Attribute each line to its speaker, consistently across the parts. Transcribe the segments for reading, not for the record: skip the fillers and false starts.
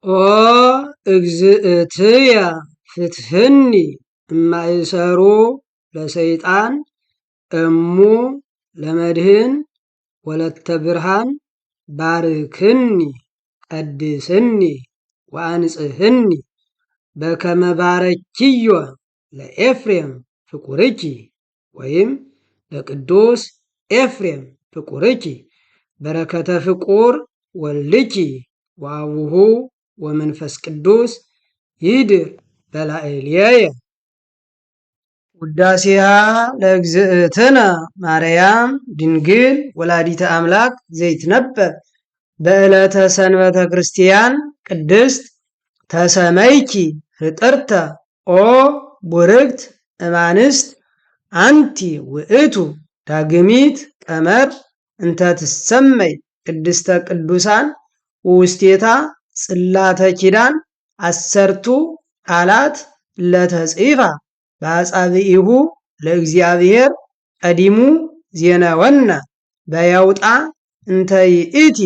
Speaker 1: ኦ እግዝእትየ ፍትሕኒ እማእሰሮ ለሰይጣን እሙ ለመድህን ወለተ ብርሃን ባርክኒ ቀድስኒ ወአንጽህኒ በከመ ባረኪዮ ለኤፍሬም ፍቁርኪ ወይም ለቅዱስ ኤፍሬም ፍቁርኪ በረከተ ፍቁር ወልድኪ ወአቡሁ ወመንፈስ ቅዱስ ይድር በላዕሌየ። ውዳሴሃ ለእግዝእትነ ማርያም ድንግል ወላዲተ አምላክ ዘይትነበብ በዕለተ ሰንበተ ክርስቲያን ቅድስት ተሰመይኪ ፍጥርተ ኦ ቡርክት እማንስት አንቲ ውእቱ ዳግሚት ቀመር እንተ ትሰመይ ቅድስተ ቅዱሳን ውስቴታ ጽላተ ኪዳን አሰርቱ ቃላት ለተጽፋ በአጻብዒሁ ለእግዚአብሔር ቀዲሙ ዜነወነ በያውጣ እንተ ይእቲ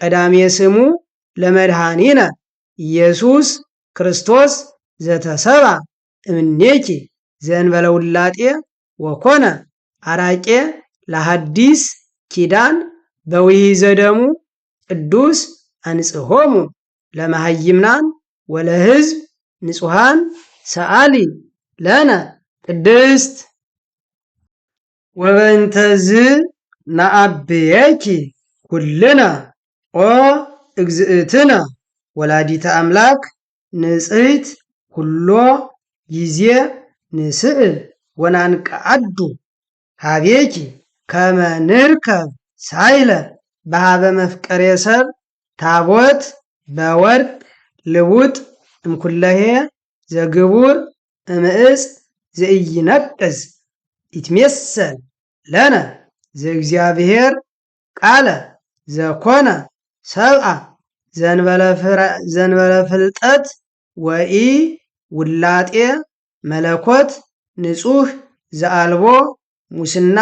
Speaker 1: ቀዳሜ ስሙ ለመድኃኒነ ኢየሱስ ክርስቶስ ዘተሰባ እምኔኪ ዘእንበለ ውላጤ ወኮነ አራቄ ለሐዲስ ኪዳን በውሒዘ ደሙ ቅዱስ አንጽሖሙ ለመሃይምናን ወለሕዝብ ንጹሐን ሰአሊ ለነ ቅድስት ወበእንተዝ ነአብየኪ ኩልነ ኦ እግዝእትነ ወላዲተ አምላክ ንጽሕት ኩሎ ጊዜ ንስእል ወናንቀዓዱ ሀቤኪ ከመ ንርከብ ሳይለ በሃበ መፍቀሬ ሰብ ታቦት በወርቅ ልውጥ እምኩለሄ ዘግቡር እምዕፅ ዘኢይነቅዝ ይትሜሰል ለነ ዘእግዚአብሔር ቃለ ዘኮነ ሰብአ ዘንበለ ፍልጠት ወኢ ውላጤ መለኮት ንጹሕ ዘአልቦ ሙስና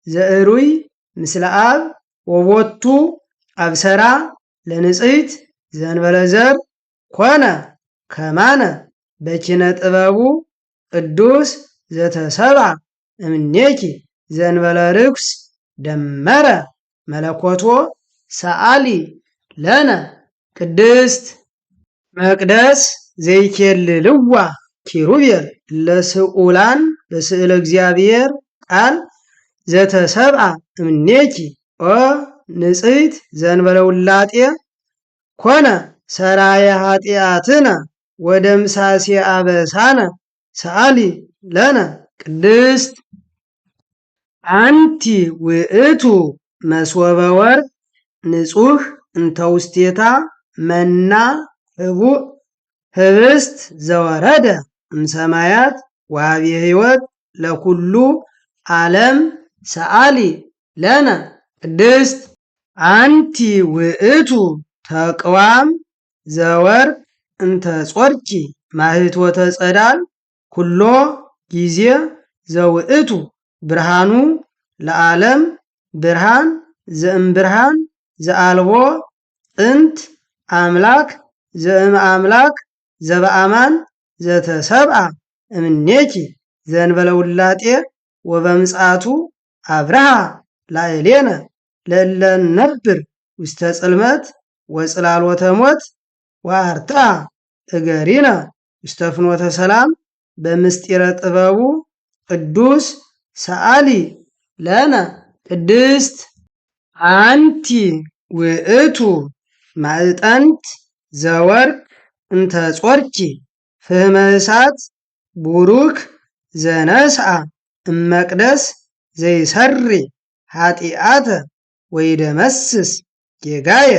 Speaker 1: ዘእሩይ ምስለ አብ ወቦቱ አብሰራ ለንጽሕት ዘንበለ ዘር ኮነ ከማነ በኪነ ጥበቡ ቅዱስ ዘተሰብአ እምኔኪ ዘንበለ ርኩስ ደመረ መለኮቶ ሰአሊ ለነ ቅድስት መቅደስ ዘይኬልልዋ ኪሩቤል ለስዑላን በስዕለ እግዚአብሔር ቃል ዘተሰብአ እምኔኪ ኦ ንጽሕት ዘእንበለ ውላጤ ኮነ ሰራየ ኃጢአትነ ወደምሳሴ አበሳነ ሰአሊ ለነ ቅድስት አንቲ ውእቱ መስወበ ወርቅ ንጹሕ እንተ ውስቴታ መና ህቡእ ህብስት ዘወረደ እምሰማያት ወሀቤ ሕይወት ለኩሉ ዓለም ሰአሊ ለነ ቅድስት አንቲ ውእቱ ተቅዋም ዘወርቅ እንተ ጾርኪ ማህቶተ ጸዳል ኩሎ ጊዜ ዘውእቱ ብርሃኑ ለዓለም ብርሃን ዘእምብርሃን ዘአልቦ ጥንት አምላክ ዘእምአምላክ ዘበአማን ዘተሰብአ እምኔኪ ዘእንበለ ውላጤ ወበምጽአቱ አብርሃ ላዕሌነ ለእለ ነብር ውስተ ጽልመት ወጽላሎተ ሞት ወአርትዐ እገሪነ ውስተ ፍኖተ ሰላም በምስጢረ ጥበቡ ቅዱስ ሰአሊ ለነ ቅድስት አንቲ ውእቱ ማዕጠንት ዘወርቅ እንተ ጾርኪ ፍህመ እሳት ቡሩክ ዘነስአ እመቅደስ ዘይሰሪ ኃጢአተ ወይደመስስ ጌጋየ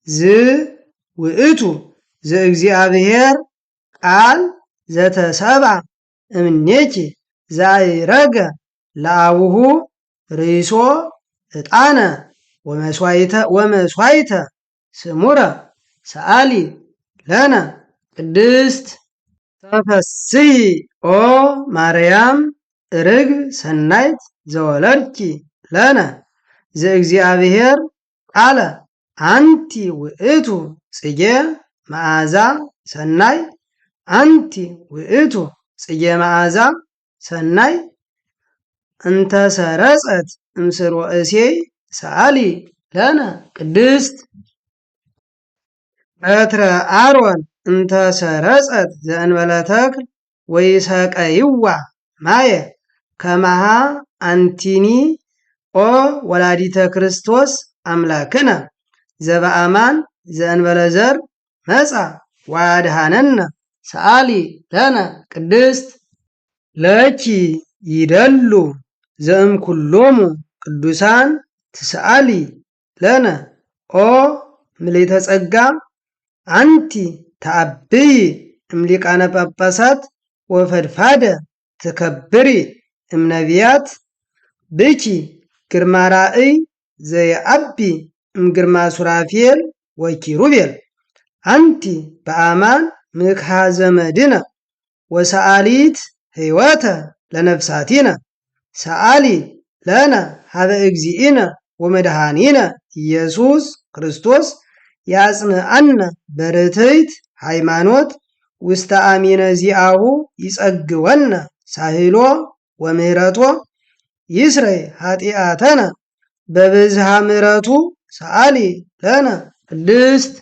Speaker 1: ዝ ውእቱ ዘእግዚአብሔር ቃል ዘተሰብአ እምኔኪ ዘአይረገ ለአቡሁ ርእሶ ዕጣነ ወመስዋይተ ስሙረ ሰአሊ ለነ ቅድስት ተፈስሒ ኦ ማርያም ርግብ ሰናይት ዘወለድኪ ለነ ዘእግዚአብሔር ቃለ አንቲ ውእቱ ጽጌ መዓዛ ሰናይ አንቲ ውእቱ ጽጌ መዓዛ ሰናይ እንተ ሰረጸት እምስርወ እሴይ ሰአሊ ለነ ቅድስት በትረ አሮን እንተ ሰረጸት ዘእንበለ ተክል ወይሰቀይዋ ማየ ከማሃ አንቲኒ ኦ ወላዲተ ክርስቶስ አምላክነ ዘበአማን ዘእንበለ ዘር መጻ ዋድሃነነ ሰአሊ ለነ ቅድስት ለኪ ይደሉ ዘእምኩሎሙ ቅዱሳን ትስአሊ ለነ ኦ ምልዕተ ጸጋ አንቲ ተአብይ እምሊቃነ ጳጳሳት ወፈድፋደ ትከብሪ እምነቢያት ብኪ ግርማ ራእይ ዘየአቢ እምግርማ ሱራፌል ወኪሩቤል አንቲ በአማን ምክሃ ዘመድነ ወሰአሊት ሕይወተ ለነፍሳቲነ ሰአሊ ለነ ሀበ እግዚእነ ወመድኃኒነ ኢየሱስ ክርስቶስ ያጽንዐነ በርትዕት ሃይማኖት ውስተ አሚነ ዚአሁ ይጸግወነ ሳህሎ ወምህረቶ ይስረይ ኃጢአተነ በብዝሃ ምሕረቱ ሰአሊ ለነ ቅድስት